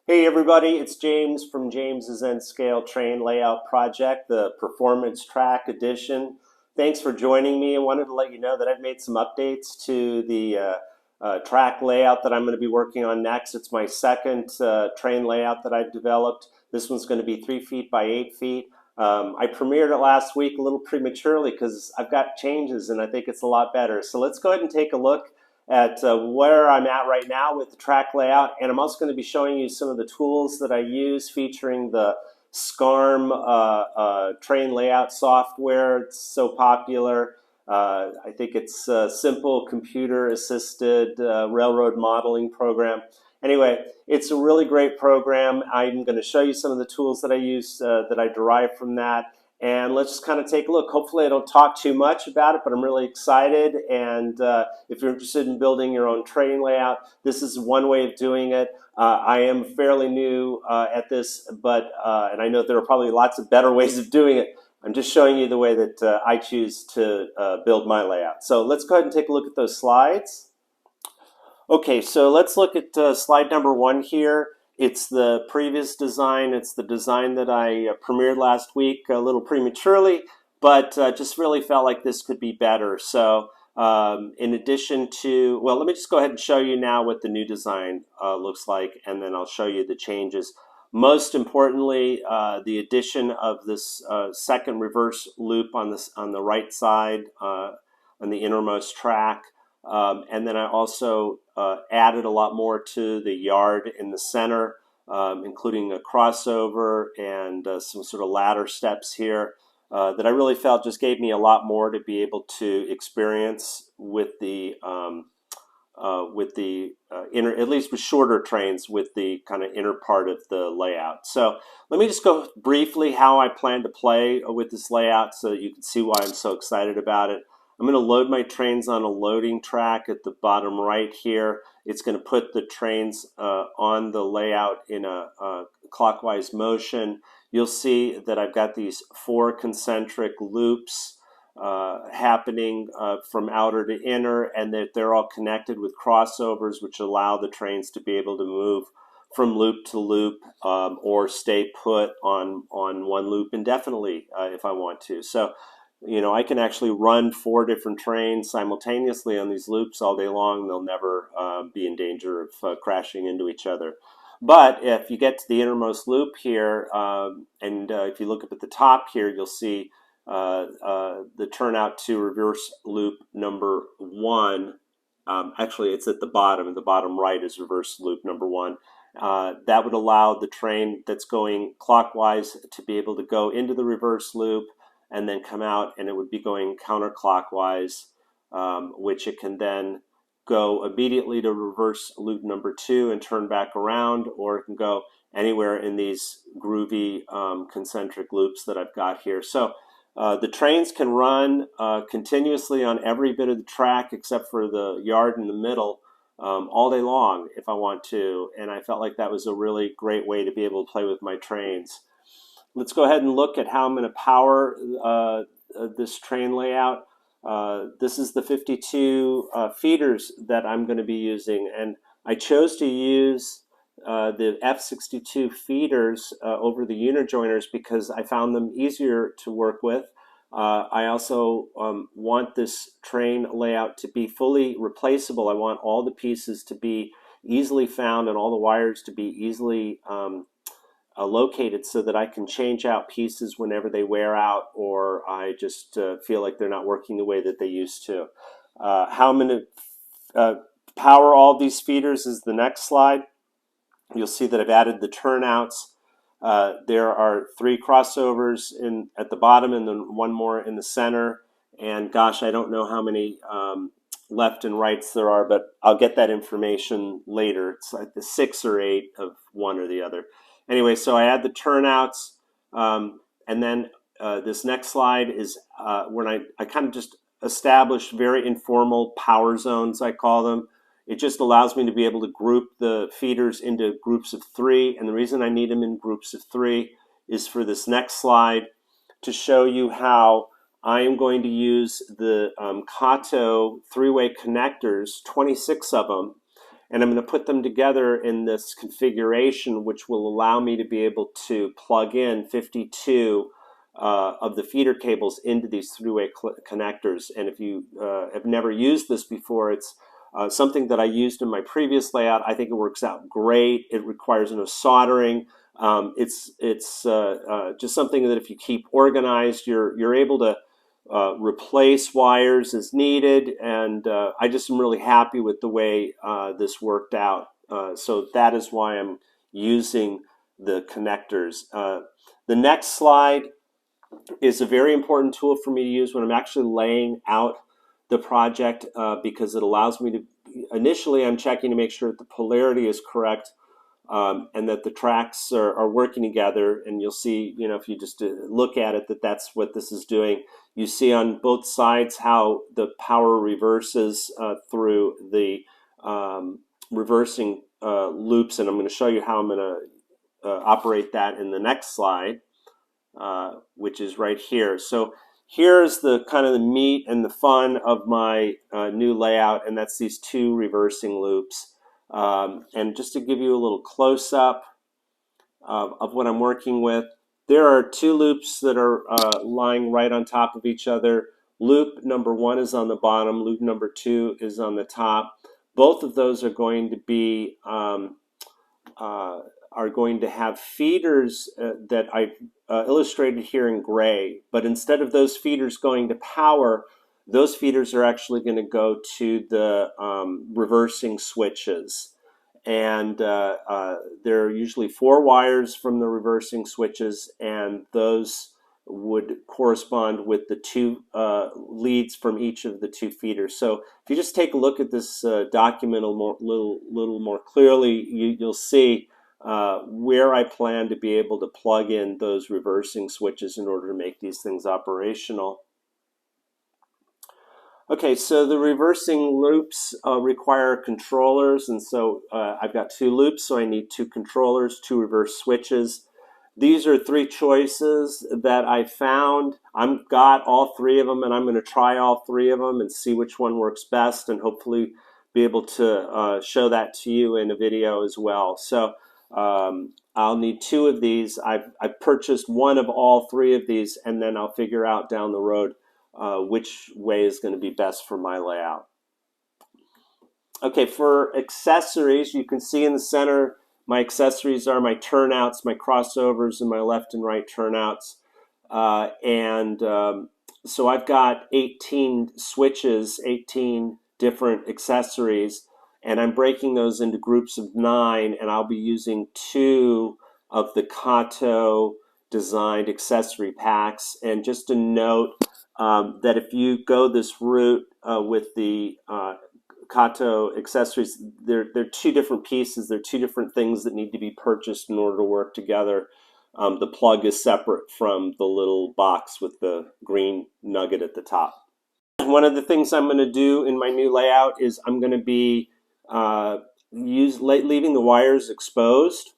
Hey everybody, it's James from James's N Scale Train Layout Project, the Performance Track Edition. Thanks for joining me. I wanted to let you know that I've made some updates to the track layout that I'm going to be working on next. It's my second train layout that I've developed. This one's going to be 3 feet by 8 feet. I premiered it last week a little prematurely because I've got changes and I think it's a lot better. So let's go ahead and take a look at where I'm at right now with the track layout, and I'm also going to be showing you some of the tools that I use featuring the SCARM train layout software. It's so popular. I think it's a simple computer-assisted railroad modeling program. Anyway, it's a really great program. I'm going to show you some of the tools that I use that I derive from that. And let's just kind of take a look. Hopefully I don't talk too much about it, but I'm really excited. And if you're interested in building your own train layout, this is one way of doing it. I am fairly new at this, but and I know there are probably lots of better ways of doing it. I'm just showing you the way that I choose to build my layout. So let's go ahead and take a look at those slides. Okay, so let's look at slide number 1 here. It's the previous design. It's the design that I premiered last week a little prematurely, but just really felt like this could be better. So in addition to, well, let me just go ahead and show you now what the new design looks like, and then I'll show you the changes. Most importantly, the addition of this second reverse loop on the right side on the innermost track. And then I also added a lot more to the yard in the center, including a crossover and some sort of ladder steps here that I really felt just gave me a lot more to be able to experience with the inner, at least with shorter trains, with the kind of inner part of the layout. So let me just go briefly how I plan to play with this layout so that you can see why I'm so excited about it. I'm going to load my trains on a loading track at the bottom right here. It's going to put the trains on the layout in a clockwise motion. You'll see that I've got these 4 concentric loops happening from outer to inner, and that they're all connected with crossovers, which allow the trains to be able to move from loop to loop or stay put on one loop indefinitely if I want to. So, you know, I can actually run 4 different trains simultaneously on these loops all day long. They'll never be in danger of crashing into each other. But if you get to the innermost loop here, and if you look up at the top here, you'll see the turnout to reverse loop number 1. Actually, it's at the bottom right is reverse loop number 1. That would allow the train that's going clockwise to be able to go into the reverse loop and then come out, and it would be going counterclockwise, which it can then go immediately to reverse loop number 2 and turn back around, or it can go anywhere in these groovy concentric loops that I've got here. So the trains can run continuously on every bit of the track except for the yard in the middle all day long if I want to, and I felt like that was a really great way to be able to play with my trains. Let's go ahead and look at how I'm going to power this train layout. This is the 52 feeders that I'm going to be using, and I chose to use the F62 feeders over the unijoiners because I found them easier to work with. I also want this train layout to be fully replaceable. I want all the pieces to be easily found and all the wires to be easily located so that I can change out pieces whenever they wear out or I just feel like they're not working the way that they used to. How I'm going to power all these feeders is the next slide. You'll see that I've added the turnouts. There are 3 crossovers at the bottom and then 1 more in the center. And gosh, I don't know how many left and rights there are, but I'll get that information later. It's like the 6 or 8 of one or the other. Anyway, so I add the turnouts, and then this next slide is when I kind of just establish very informal power zones, I call them. It just allows me to be able to group the feeders into groups of 3, and the reason I need them in groups of 3 is for this next slide to show you how I am going to use the Kato 3-way connectors, 26 of them, and I'm going to put them together in this configuration, which will allow me to be able to plug in 52 of the feeder cables into these three-way connectors. And if you have never used this before, it's something that I used in my previous layout. I think it works out great. It requires no soldering. It's just something that if you keep organized, you're able to replace wires as needed, and I just am really happy with the way this worked out. So that is why I'm using the connectors. The next slide is a very important tool for me to use when I'm actually laying out the project because it allows me to, initially I'm checking to make sure that the polarity is correct and that the tracks are working together, and you'll see, you know, if you just look at it, that that's what this is doing. You see on both sides how the power reverses through the reversing loops, and I'm going to show you how I'm going to operate that in the next slide, which is right here. So here's the kind of the meat and the fun of my new layout, and that's these two reversing loops. And just to give you a little close-up of what I'm working with, there are two loops that are lying right on top of each other. Loop number 1 is on the bottom, loop number 2 is on the top. Both of those are going to be have feeders that I've illustrated here in gray, but instead of those feeders going to power, those feeders are actually going to go to the reversing switches. And there are usually 4 wires from the reversing switches, and those would correspond with the 2 leads from each of the 2 feeders. So if you just take a look at this document a little more clearly, you'll see where I plan to be able to plug in those reversing switches in order to make these things operational. Okay, so the reversing loops require controllers, and so I've got 2 loops, so I need 2 controllers, 2 reverse switches. These are 3 choices that I found. I've got all 3 of them, and I'm going to try all 3 of them and see which one works best, and hopefully be able to show that to you in a video as well. So I'll need 2 of these. I've purchased one of all 3 of these, and then I'll figure out down the road which way is going to be best for my layout. Okay, for accessories, you can see in the center, my accessories are my turnouts, my crossovers, and my left and right turnouts. So I've got 18 switches, 18 different accessories, and I'm breaking those into groups of 9, and I'll be using 2 of the Kato designed accessory packs. And just a note, that if you go this route with the Kato accessories, they're 2 different pieces. They're 2 different things that need to be purchased in order to work together. The plug is separate from the little box with the green nugget at the top. One of the things I'm going to do in my new layout is I'm going to be leaving the wires exposed.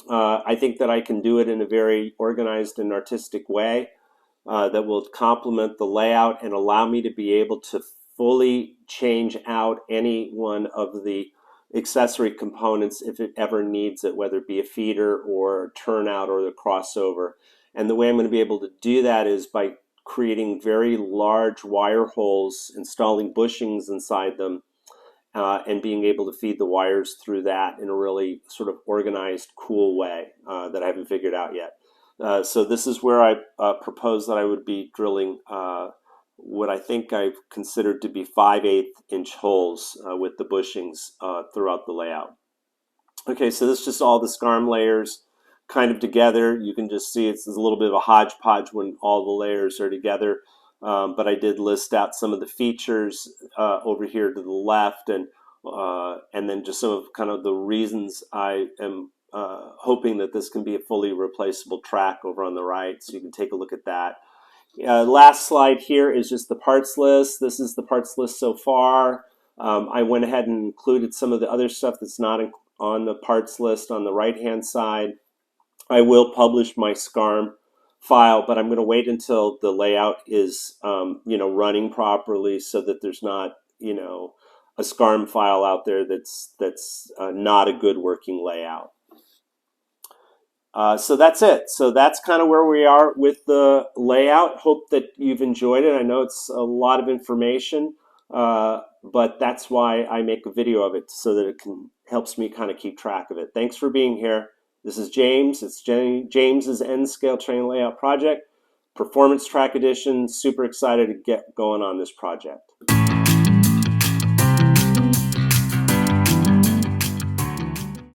I think that I can do it in a very organized and artistic way. That will complement the layout and allow me to be able to fully change out any one of the accessory components if it ever needs it, whether it be a feeder or a turnout or the crossover. And the way I'm going to be able to do that is by creating very large wire holes, installing bushings inside them, and being able to feed the wires through that in a really sort of organized, cool way that I haven't figured out yet. So this is where I propose that I would be drilling what I think I've considered to be 5/8-inch holes with the bushings throughout the layout. Okay, so this is just all the SCARM layers kind of together. You can just see it's a little bit of a hodgepodge when all the layers are together. But I did list out some of the features over here to the left, and then just some of kind of the reasons I am hoping that this can be a fully replaceable track over on the right, so you can take a look at that. Last slide here is just the parts list. This is the parts list so far. I went ahead and included some of the other stuff that's not on the parts list on the right-hand side. I will publish my SCARM file, but I'm going to wait until the layout is running properly so that there's not a SCARM file out there that's not a good working layout. So that's it. So that's kind of where we are with the layout. Hope that you've enjoyed it. I know it's a lot of information, but that's why I make a video of it, so that it helps me kind of keep track of it. Thanks for being here. This is James. It's James's N-Scale Train Layout Project, Performance Track Edition. Super excited to get going on this project.